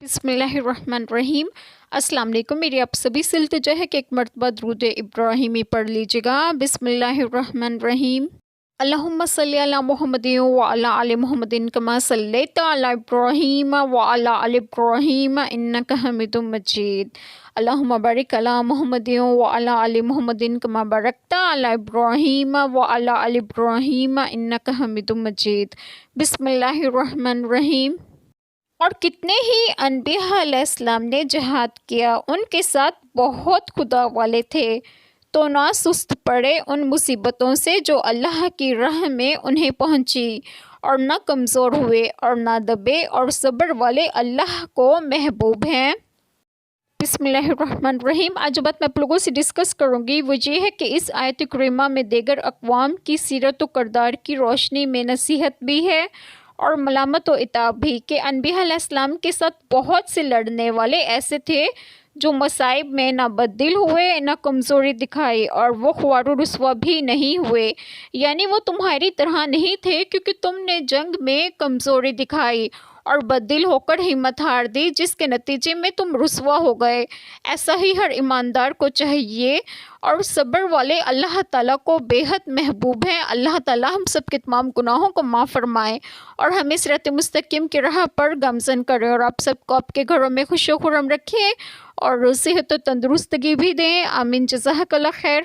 بسم اللہ الرحمن الرحیم۔ السلام علیکم۔ میری آپ سبھی سے التجا ہے کہ ایک مرتبہ درود ابراہیمی پڑھ لیجیے گا۔ بسم اللہ الرحمن الرحیم۔ اللہم صلی علی محمد وعلی آل محمد کما صلیت علی ابراہیم وعلی آل ابراہیم انک حمید مجید۔ اللہم بارک علی محمد وعلی آل محمد کما بارکت علی ابراہیم وعلی آل ابراہیم انک حمید مجید۔ بسم اللہ الرحمن الرحیم۔ اور کتنے ہی انبیاء علیہ السلام نے جہاد کیا، ان کے ساتھ بہت خدا والے تھے، تو نہ سست پڑے ان مصیبتوں سے جو اللہ کی راہ میں انہیں پہنچی، اور نہ کمزور ہوئے اور نہ دبے، اور صبر والے اللہ کو محبوب ہیں۔ بسم اللہ الرحمن الرحیم۔ آج جو بات میں آپ لوگوں سے ڈسکس کروں گی وہ یہ ہے کہ اس آیت کریمہ میں دیگر اقوام کی سیرت و کردار کی روشنی میں نصیحت بھی ہے اور ملامت و عتاب بھی، کہ انبیاء علیہ السلام کے ساتھ بہت سے لڑنے والے ایسے تھے جو مصائب میں نہ بددل ہوئے نہ کمزوری دکھائی، اور وہ خوار و رسوا بھی نہیں ہوئے، یعنی وہ تمہاری طرح نہیں تھے کیونکہ تم نے جنگ میں کمزوری دکھائی اور بددل ہو کر ہمت ہار دی، جس کے نتیجے میں تم رسوا ہو گئے۔ ایسا ہی ہر ایماندار کو چاہیے، اور صبر والے اللہ تعالیٰ کو بے حد محبوب ہیں۔ اللہ تعالیٰ ہم سب کے تمام گناہوں کو معاف فرمائے اور ہمیں صراط مستقیم کی راہ پر گامزن کرے، اور آپ سب کو آپ کے گھروں میں خوش و خرم رکھے اور صحت و تندرستگی بھی دیں۔ آمین۔ جزاک اللہ خیر۔